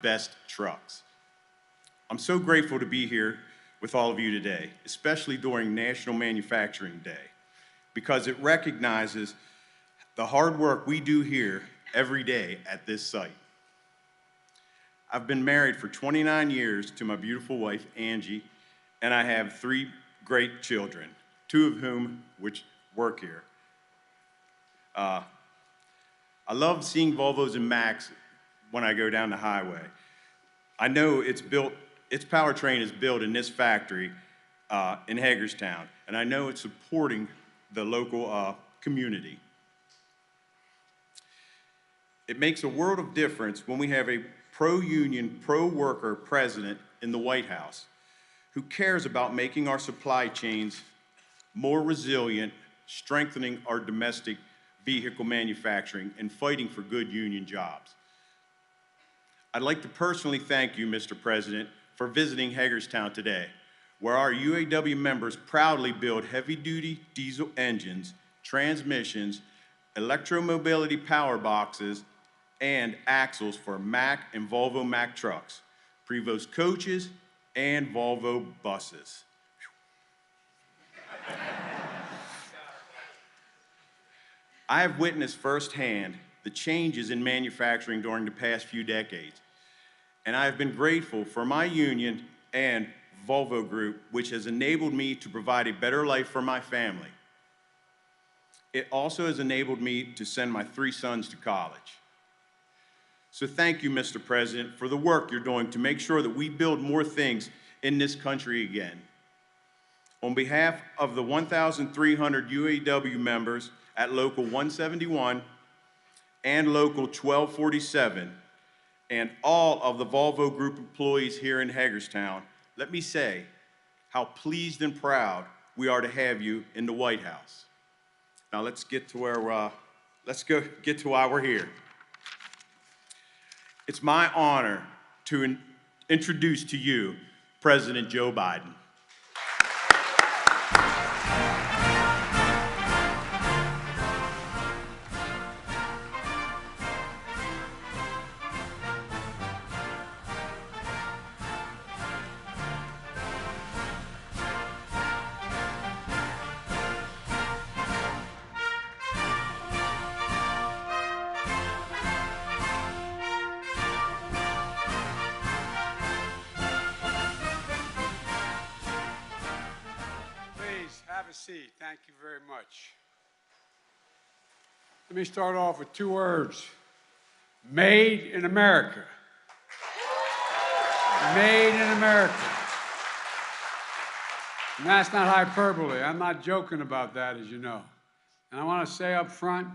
best trucks. I'm so grateful to be here with all of you today, especially during National Manufacturing Day, because it recognizes the hard work we do here every day at this site. I've been married for 29 years to my beautiful wife, Angie, and I have 3 great children, 2 of whom which work here. I love seeing Volvos and Macs when I go down the highway. I know its powertrain is built in this factory in Hagerstown, and I know it's supporting the local community. It makes a world of difference when we have a pro-union, pro-worker president in the White House who cares about making our supply chains more resilient, strengthening our domestic vehicle manufacturing, and fighting for good union jobs. I'd like to personally thank you, Mr. President, for visiting Hagerstown today, where our UAW members proudly build heavy-duty diesel engines, transmissions, electromobility power boxes, and axles for Mack and Volvo Mack trucks, Prevost coaches, and Volvo buses. I have witnessed firsthand the changes in manufacturing during the past few decades, and I have been grateful for my union and Volvo Group, which has enabled me to provide a better life for my family. It also has enabled me to send my 3 sons to college. So thank you, Mr. President, for the work you're doing to make sure that we build more things in this country again. On behalf of the 1,300 UAW members at Local 171 and Local 1247, and all of the Volvo Group employees here in Hagerstown, let me say how pleased and proud we are to have you in the White House. Now let's get to why we're here. It's my honor to introduce to you President Joe Biden. Have a seat. Thank you very much. Let me start off with 2 words. Made in America. Made in America. And that's not hyperbole. I'm not joking about that, as you know. And I want to say up front,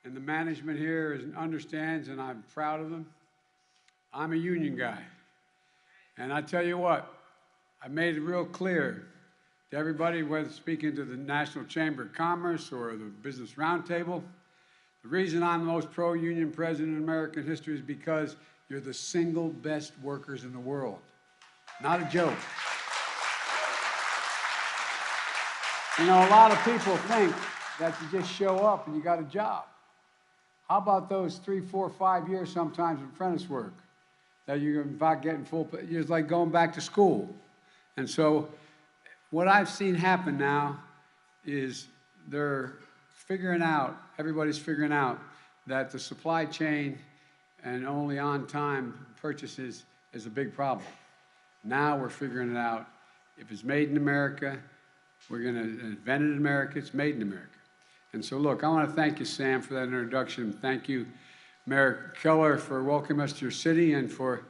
and the management here understands, and I'm proud of them, I'm a union guy. And I tell you what, I made it real clear to everybody, whether speaking to the National Chamber of Commerce or the Business Roundtable, the reason I'm the most pro-union president in American history is because you're the single best workers in the world. Not a joke. You know, a lot of people think that you just show up and you got a job. How about those 3, 4, 5 years sometimes of apprentice work that you're about getting full, it's like going back to school. And so what I've seen happen now is they're figuring out, everybody's figuring out that the supply chain and only on-time purchases is a big problem. Now we're figuring it out. If it's made in America, we're going to invent it in America, it's made in America. And so look, I want to thank you, Sam, for that introduction. Thank you, Mayor Keller, for welcoming us to your city and for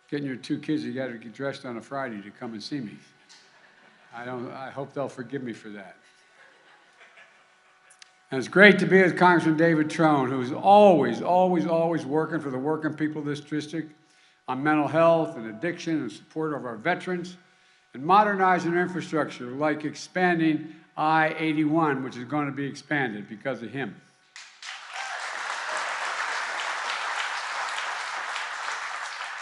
getting your 2 kids you got to get dressed on a Friday to come and see me. I hope they'll forgive me for that. And it's great to be with Congressman David Trone, who's always working for the working people of this district on mental health and addiction and support of our veterans and modernizing our infrastructure, like expanding I-81, which is going to be expanded because of him.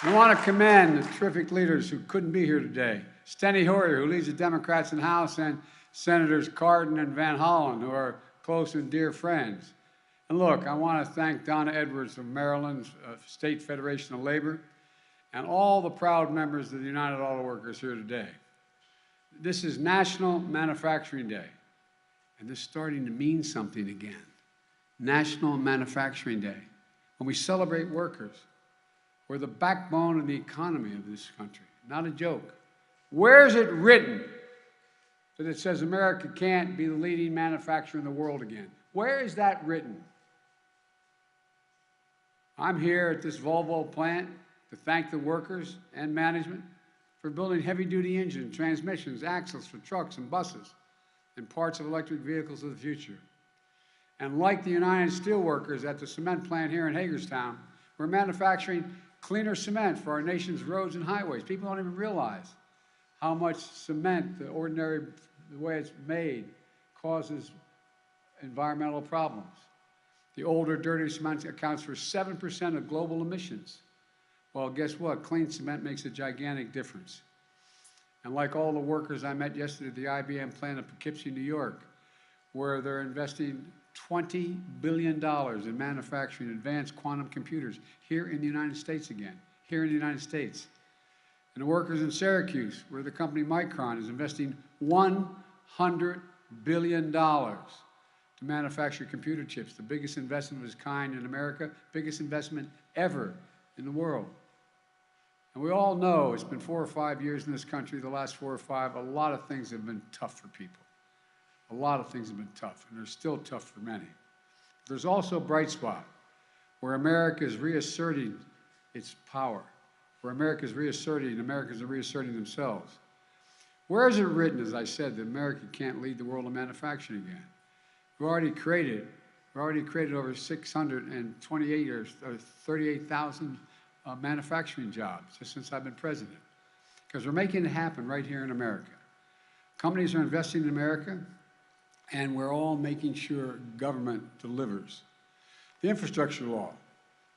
I want to commend the terrific leaders who couldn't be here today. Steny Hoyer, who leads the Democrats in the House, and Senators Cardin and Van Hollen, who are close and dear friends. And look, I want to thank Donna Edwards of Maryland's State Federation of Labor, and all the proud members of the United Auto Workers here today. This is National Manufacturing Day, and this is starting to mean something again. National Manufacturing Day, when we celebrate workers. We're the backbone of the economy of this country, not a joke. Where is it written that it says America can't be the leading manufacturer in the world again? Where is that written? I'm here at this Volvo plant to thank the workers and management for building heavy-duty engines, transmissions, axles for trucks and buses, and parts of electric vehicles of the future. And like the United Steelworkers at the cement plant here in Hagerstown, we're manufacturing cleaner cement for our nation's roads and highways. People don't even realize how much cement, the way it's made, causes environmental problems. The older, dirty cement accounts for 7% of global emissions. Well, guess what? Clean cement makes a gigantic difference. And like all the workers I met yesterday at the IBM plant in Poughkeepsie, New York, where they're investing $20 billion in manufacturing advanced quantum computers here in the United States again, here in the United States. And the workers in Syracuse, where the company Micron is investing $100 billion to manufacture computer chips, the biggest investment of its kind in America, biggest investment ever in the world. And we all know it's been 4 or 5 years in this country, the last 4 or 5, a lot of things have been tough for people. A lot of things have been tough, and they're still tough for many. There's also a bright spot where America is reasserting its power, where Americans are reasserting themselves. Where is it written, as I said, that America can't lead the world in manufacturing again? We've already created over 628 or 38,000 manufacturing jobs just since I've been president, because we're making it happen right here in America. Companies are investing in America, and we're all making sure government delivers. The infrastructure law,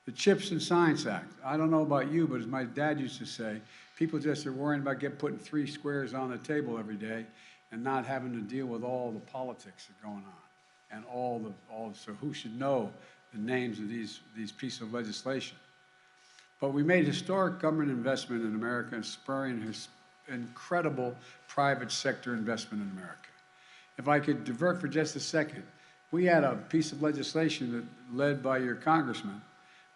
the CHIPS and Science Act. I don't know about you, but as my dad used to say, people just are worrying about putting 3 squares on the table every day and not having to deal with all the politics that are going on and so who should know the names of these pieces of legislation. But we made historic government investment in America and spurring incredible private sector investment in America. If I could divert for just a second, we had a piece of legislation led by your congressman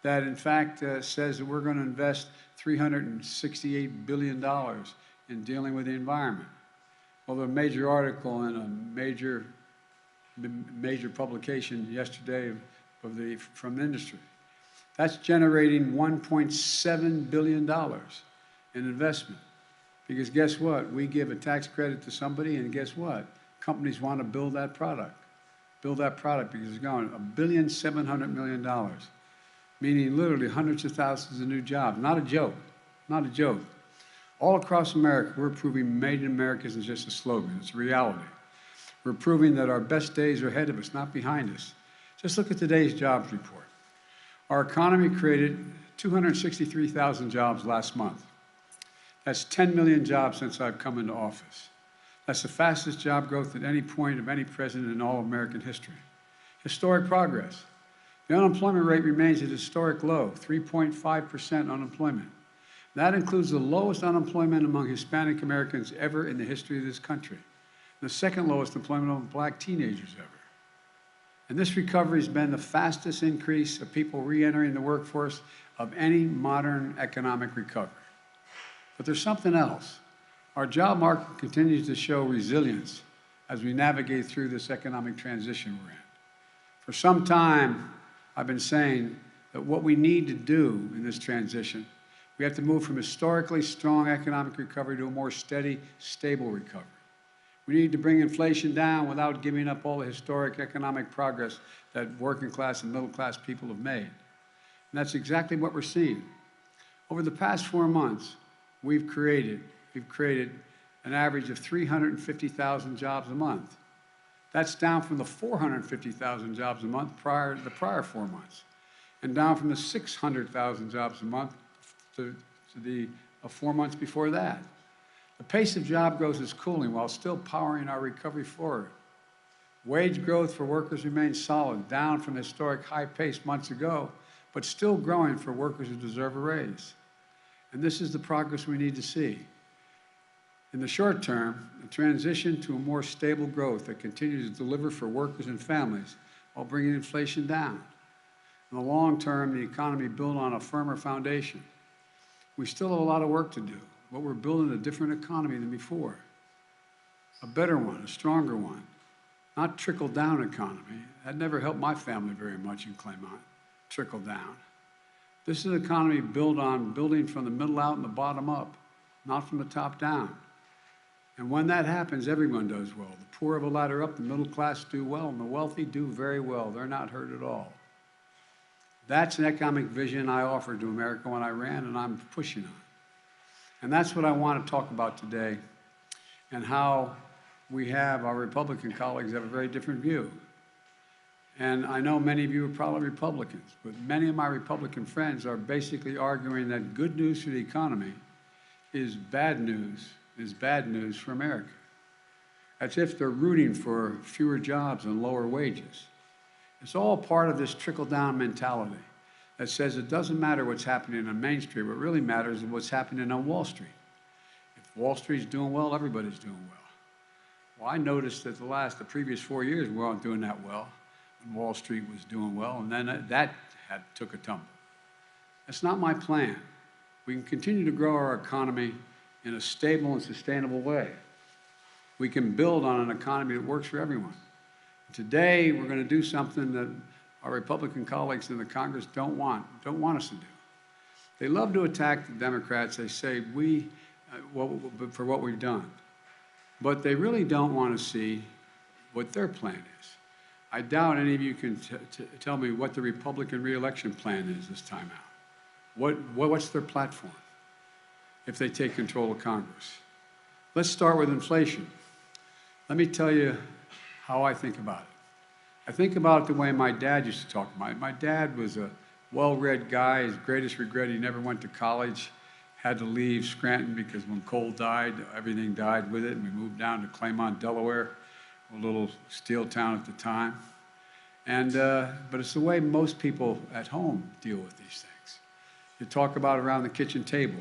that in fact says that we're going to invest $368 billion in dealing with the environment. Well, a major article in a major publication yesterday from the industry. That's generating $1.7 billion in investment. Because guess what? We give a tax credit to somebody, and guess what? Companies want to build that product because it's going $1.7 billion, meaning literally hundreds of thousands of new jobs. Not a joke, not a joke. All across America, we're proving Made in America isn't just a slogan, it's a reality. We're proving that our best days are ahead of us, not behind us. Just look at today's jobs report. Our economy created 263,000 jobs last month. That's 10 million jobs since I've come into office. That's the fastest job growth at any point of any president in all American history. Historic progress. The unemployment rate remains at a historic low, 3.5% unemployment. That includes the lowest unemployment among Hispanic Americans ever in the history of this country. The second lowest employment among black teenagers ever. And this recovery has been the fastest increase of people re-entering the workforce of any modern economic recovery. But there's something else. Our job market continues to show resilience as we navigate through this economic transition we're in. For some time, I've been saying that what we need to do in this transition, we have to move from historically strong economic recovery to a more steady, stable recovery. We need to bring inflation down without giving up all the historic economic progress that working class and middle class people have made. And that's exactly what we're seeing. Over the past 4 months, we've created an average of 350,000 jobs a month. That's down from the 450,000 jobs a month the prior 4 months, and down from the 600,000 jobs a month to the 4 months before that. The pace of job growth is cooling while still powering our recovery forward. Wage growth for workers remains solid, down from the historic high pace months ago, but still growing for workers who deserve a raise. And this is the progress we need to see. In the short term, a transition to a more stable growth that continues to deliver for workers and families while bringing inflation down. In the long term, the economy built on a firmer foundation. We still have a lot of work to do, but we're building a different economy than before. A better one, a stronger one. Not trickle-down economy. That never helped my family very much in Claymont, trickle down. This is an economy built on building from the middle out and the bottom up, not from the top down. And when that happens, everyone does well. The poor have a ladder up, the middle class do well, and the wealthy do very well. They're not hurt at all. That's an economic vision I offered to America when I ran, and I'm pushing on. And that's what I want to talk about today, and how we have, our Republican colleagues have a very different view. And I know many of you are probably Republicans, but many of my Republican friends are basically arguing that good news for the economy is bad news for America. As if they're rooting for fewer jobs and lower wages. It's all part of this trickle-down mentality that says it doesn't matter what's happening on Main Street. What really matters is what's happening on Wall Street. If Wall Street's doing well, everybody's doing well. Well, I noticed that the previous 4 years, we weren't doing that well. And Wall Street was doing well, and then that took a tumble. That's not my plan. We can continue to grow our economy in a stable and sustainable way. We can build on an economy that works for everyone. Today, we're going to do something that our Republican colleagues in the Congress don't want us to do. They love to attack the Democrats. They say for what we've done. But they really don't want to see what their plan is. I doubt any of you can tell me what the Republican re-election plan is this time out. What's their platform if they take control of Congress? Let's start with inflation. Let me tell you how I think about it. I think about it the way my dad used to talk about it. My dad was a well-read guy. His greatest regret, he never went to college, had to leave Scranton because when coal died, everything died with it, and we moved down to Claymont, Delaware, a little steel town at the time. But it's the way most people at home deal with these things. You talk about it around the kitchen table.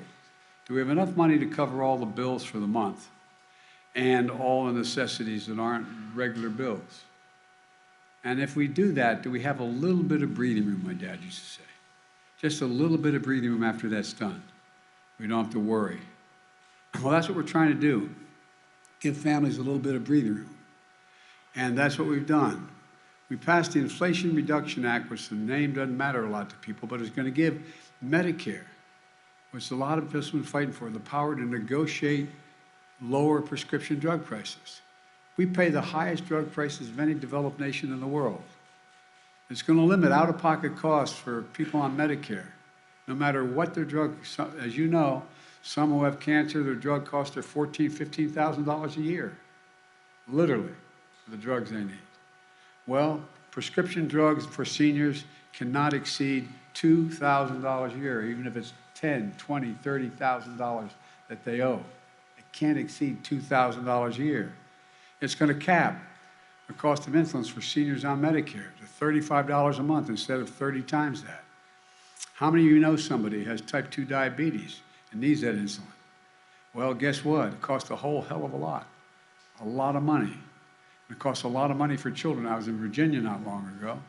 Do we have enough money to cover all the bills for the month and all the necessities that aren't regular bills? And if we do that, do we have a little bit of breathing room, my dad used to say. Just a little bit of breathing room after that's done. We don't have to worry. Well, that's what we're trying to do. Give families a little bit of breathing room. And that's what we've done. We passed the Inflation Reduction Act, which the name doesn't matter a lot to people, but it's going to give Medicare, which a lot of us have been fighting for, the power to negotiate lower prescription drug prices. We pay the highest drug prices of any developed nation in the world. It's going to limit out-of-pocket costs for people on Medicare, no matter what their drug. As you know, some who have cancer, their drug costs are $14,000, $15,000 a year, literally, for the drugs they need. Well, prescription drugs for seniors cannot exceed $2,000 a year, even if it's $10,000, $20,000, $30,000 that they owe. It can't exceed $2,000 a year. It's going to cap the cost of insulin for seniors on Medicare to $35 a month instead of 30 times that. How many of you know somebody who has type 2 diabetes and needs that insulin? Well, guess what? It costs a whole hell of a lot of money. It costs a lot of money for children. I was in Virginia not long ago,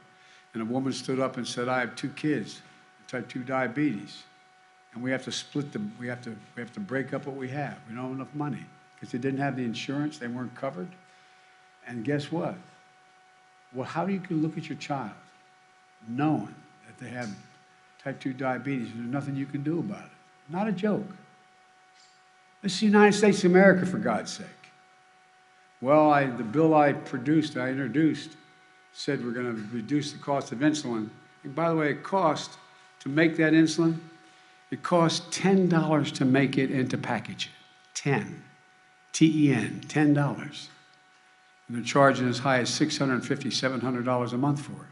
and a woman stood up and said, I have 2 kids with type 2 diabetes, and we have to split them. We have to break up what we have. We don't have enough money because they didn't have the insurance. They weren't covered. And guess what? Well, how do you look at your child knowing that they have type 2 diabetes and there's nothing you can do about it? Not a joke. This is the United States of America, for God's sake. Well, the bill I introduced, said we're going to reduce the cost of insulin. And by the way, to make that insulin, it costs $10 to make it and to package it. 10. T-E-N, $10. And they're charging as high as $650, $700 a month for it.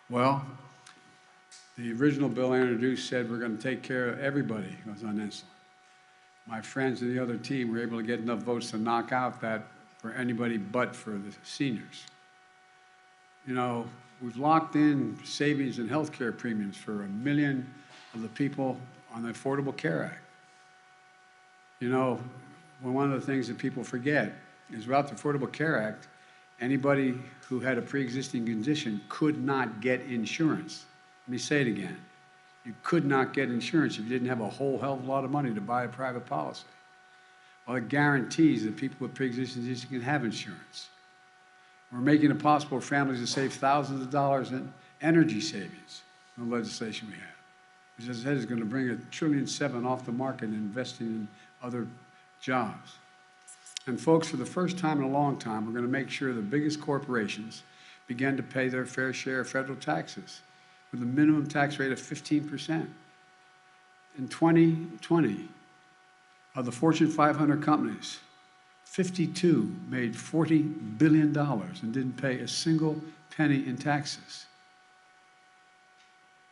Well, the original bill I introduced said we're going to take care of everybody who's on insulin. My friends in the other team were able to get enough votes to knock out that for anybody but for the seniors. You know, we've locked in savings and health care premiums for 1 million of the people on the Affordable Care Act. You know, one of the things that people forget is without the Affordable Care Act, anybody who had a pre-existing condition could not get insurance. Let me say it again. You could not get insurance if you didn't have a whole hell of a lot of money to buy a private policy. Well, it guarantees that people with pre-existing conditions can have insurance. We're making it possible for families to save thousands of dollars in energy savings in the legislation we have, which, as I said, is going to bring $1.7 trillion off the market and investing in other jobs. And folks, for the first time in a long time, we're going to make sure the biggest corporations begin to pay their fair share of federal taxes with a minimum tax rate of 15%. In 2020, of the Fortune 500 companies, 52 made $40 billion and didn't pay a single penny in taxes.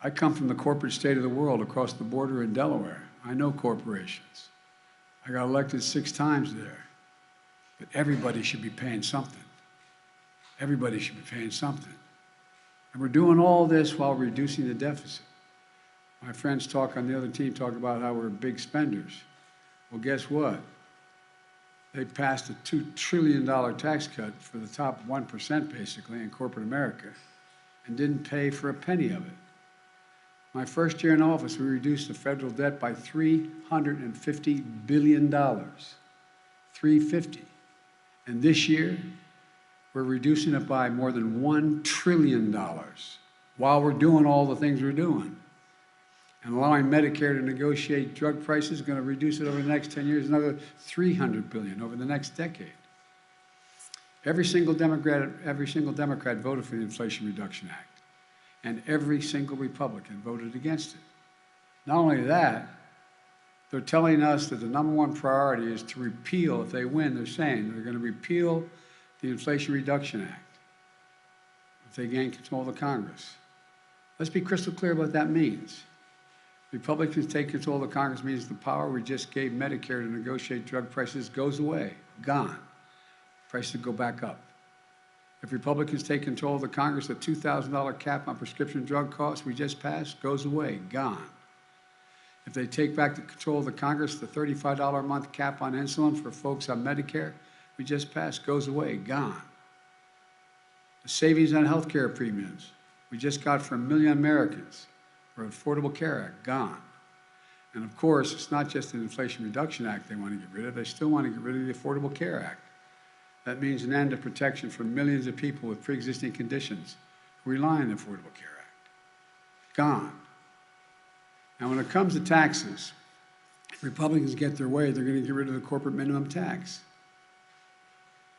I come from the corporate state of the world across the border in Delaware. I know corporations. I got elected 6 times there. But everybody should be paying something. Everybody should be paying something. And we're doing all this while reducing the deficit. My friends talk on the other team talk about how we're big spenders. Well, guess what? They passed a $2 trillion tax cut for the top 1%, basically, in corporate America, and didn't pay for a penny of it. My first year in office, we reduced the federal debt by $350 billion. $350. And this year, we're reducing it by more than $1 trillion while we're doing all the things we're doing. And allowing Medicare to negotiate drug prices is going to reduce it over the next 10 years, another $300 billion over the next decade. Every single Democrat voted for the Inflation Reduction Act, and every single Republican voted against it. Not only that, they're telling us that the #1 priority is to repeal, if they win, they're saying they're going to repeal the Inflation Reduction Act if they gain control of the Congress. Let's be crystal clear what that means. Republicans take control of the Congress means the power we just gave Medicare to negotiate drug prices goes away, gone. Prices go back up. If Republicans take control of the Congress, the $2,000 cap on prescription drug costs we just passed goes away, gone. If they take back the control of the Congress, the $35 a month cap on insulin for folks on Medicare we just passed goes away, gone. The savings on health care premiums we just got for 1 million Americans for Affordable Care Act, gone. And of course, it's not just the Inflation Reduction Act they want to get rid of, they still want to get rid of the Affordable Care Act. That means an end to protection for millions of people with pre-existing conditions who rely on the Affordable Care Act. Gone. Now, when it comes to taxes, if Republicans get their way, they're going to get rid of the corporate minimum tax.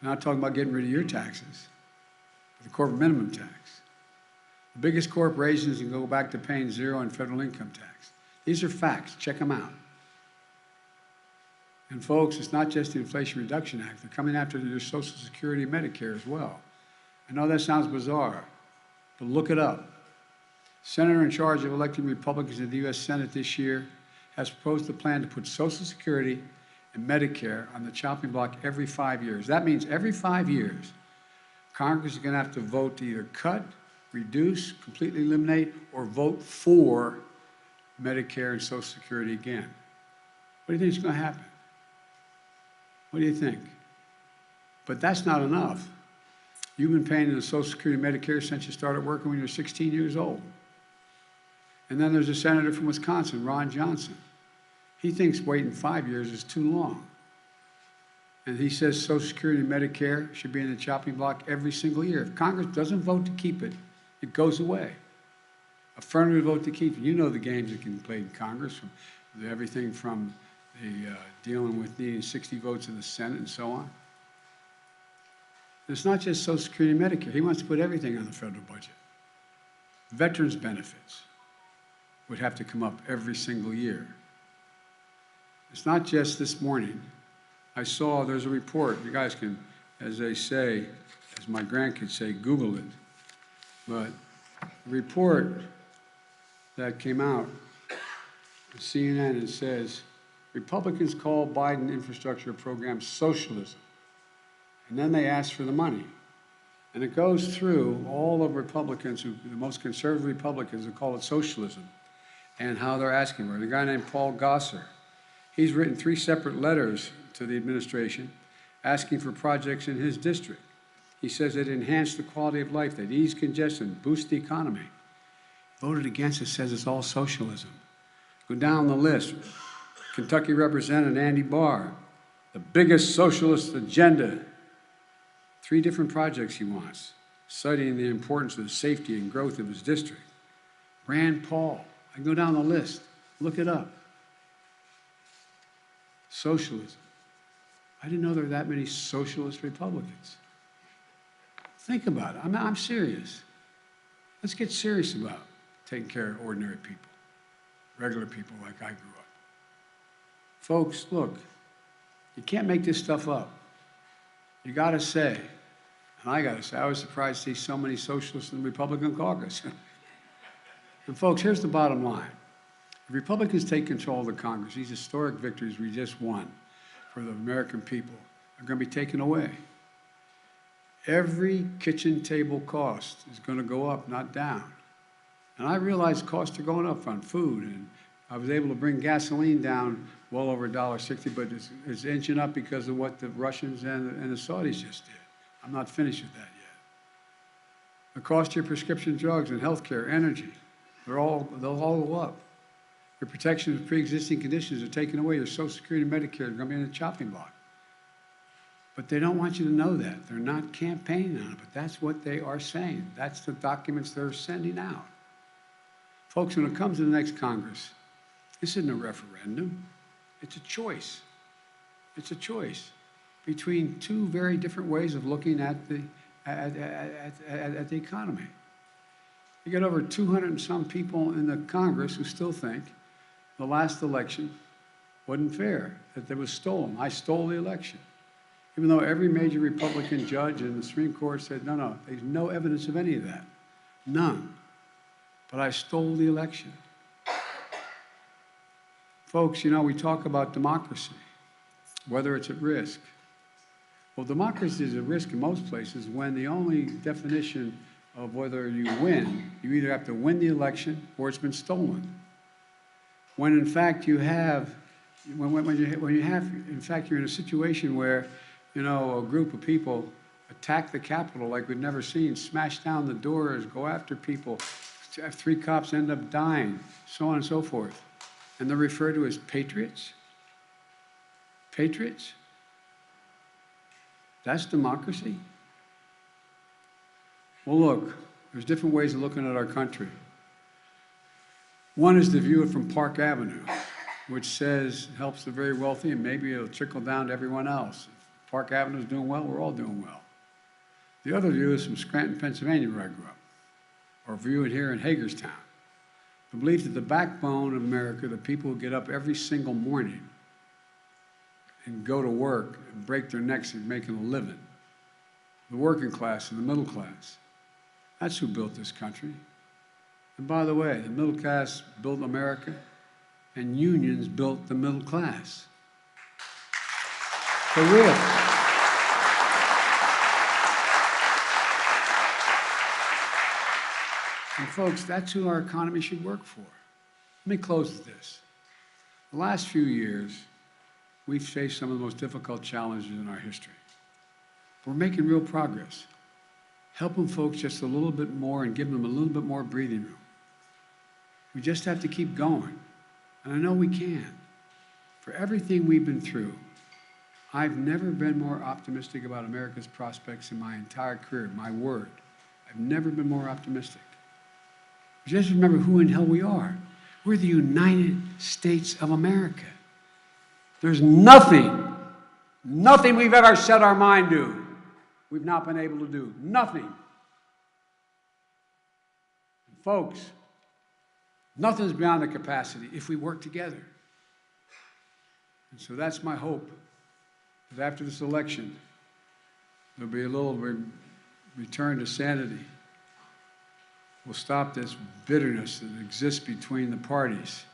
I'm not talking about getting rid of your taxes, but the corporate minimum tax. The biggest corporations can go back to paying 0 in federal income tax. These are facts. Check them out. And folks, it's not just the Inflation Reduction Act. They're coming after your Social Security and Medicare as well. I know that sounds bizarre, but look it up. Senator in charge of electing Republicans in the U.S. Senate this year has proposed a plan to put Social Security and Medicare on the chopping block every 5 years. That means every 5 years, Congress is going to have to vote to either cut, reduce, completely eliminate, or vote for Medicare and Social Security again. What do you think is going to happen? What do you think? But that's not enough. You've been paying into Social Security and Medicare since you started working when you were 16 years old. And then there's a senator from Wisconsin, Ron Johnson. He thinks waiting 5 years is too long. And he says Social Security and Medicare should be in the chopping block every single year. If Congress doesn't vote to keep it, it goes away. Affirmative vote to keep it. You know the games that can be played in Congress, from everything from the dealing with needing 60 votes in the Senate and so on. It's not just Social Security and Medicare. He wants to put everything on the federal budget. Veterans benefits would have to come up every single year. It's not just this morning. I saw there's a report. You guys can, as they say, as my grandkids say, Google it. But a report that came out, CNN, it says, Republicans call Biden infrastructure program socialism. And then they ask for the money. And it goes through all of Republicans, the most conservative Republicans, who call it socialism. and how they're asking for it. A guy named Paul Gosser, he's written 3 separate letters to the administration asking for projects in his district. He says it enhanced the quality of life, that ease congestion, boost the economy. Voted against it, says it's all socialism. Go down the list. Kentucky Representative Andy Barr, the biggest socialist agenda. 3 different projects he wants, citing the importance of the safety and growth of his district. Rand Paul, I can go down the list, look it up. Socialism. I didn't know there were that many socialist Republicans. Think about it. I'm serious. Let's get serious about taking care of ordinary people, regular people like I grew up. Folks, look, you can't make this stuff up. You got to say, and I got to say, I was surprised to see so many socialists in the Republican caucus. And folks, here's the bottom line. If Republicans take control of the Congress, these historic victories we just won for the American people are going to be taken away. Every kitchen table cost is going to go up, not down. And I realize costs are going up on food, and I was able to bring gasoline down well over $1.60, but it's inching up because of what the Russians and the Saudis just did. I'm not finished with that yet. The cost of your prescription drugs and health care, energy, they'll all go up. Your protection of pre-existing conditions are taken away. Your Social Security and Medicare are going to be in the chopping block. But they don't want you to know that. They're not campaigning on it, but that's what they are saying. That's the documents they're sending out. Folks, when it comes to the next Congress, this isn't a referendum. It's a choice. It's a choice between 2 very different ways of looking at the economy. You got over 200 and some people in the Congress who still think the last election wasn't fair, that it was stolen. I stole the election. Even though every major Republican judge in the Supreme Court said, no, there's no evidence of any of that. None. But I stole the election. Folks, you know, we talk about democracy, whether it's at risk. Well, democracy is at risk in most places when the only definition of whether you win, you either have to win the election or it's been stolen. When in fact you have, in fact you're in a situation where, you know, a group of people attack the Capitol like we've never seen, smash down the doors, go after people, 3 cops end up dying, so on and so forth. And they're referred to as patriots? Patriots? That's democracy? Well, look, there's different ways of looking at our country. One is to view it from Park Avenue, which says helps the very wealthy and maybe it'll trickle down to everyone else. If Park Avenue is doing well, we're all doing well. The other view is from Scranton, Pennsylvania, where I grew up, or view it here in Hagerstown. The belief that the backbone of America, the people who get up every single morning and go to work and break their necks and making a living, the working class and the middle class, that's who built this country. And by the way, the middle class built America, and unions built the middle class. For real. And folks, that's who our economy should work for. Let me close with this. The last few years, we've faced some of the most difficult challenges in our history. We're making real progress. Helping folks just a little bit more and giving them a little bit more breathing room. We just have to keep going. And I know we can. For everything we've been through, I've never been more optimistic about America's prospects in my entire career, my word. I've never been more optimistic. Just remember who in hell we are. We're the United States of America. There's nothing we've ever set our mind to we've not been able to do. Nothing. And folks, nothing's beyond the capacity if we work together. And so that's my hope, that after this election, there'll be a little return to sanity. We'll stop this bitterness that exists between the parties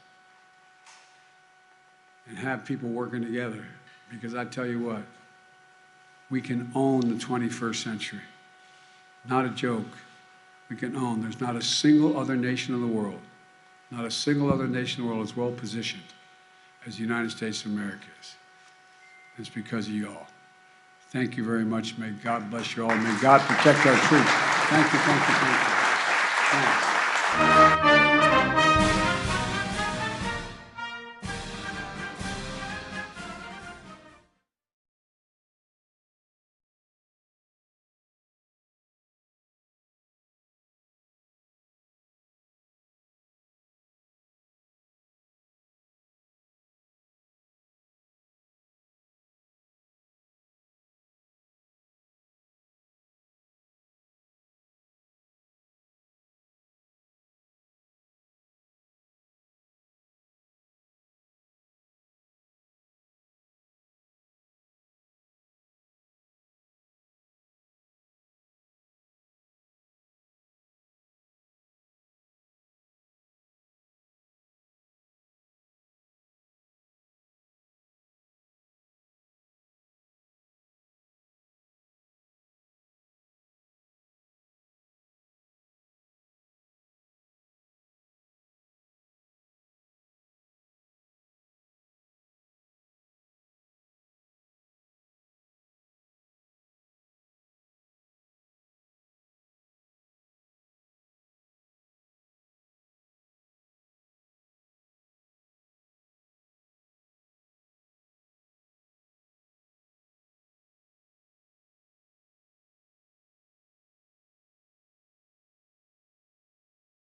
and have people working together. Because I tell you what, we can own the 21st century. Not a joke. We can own. There's not a single other nation in the world Not a single other nation in the world is well positioned as the United States of America is. It's because of you all. Thank you very much. May God bless you all. May God protect our troops. Thank you, thank you, thank you. Thanks.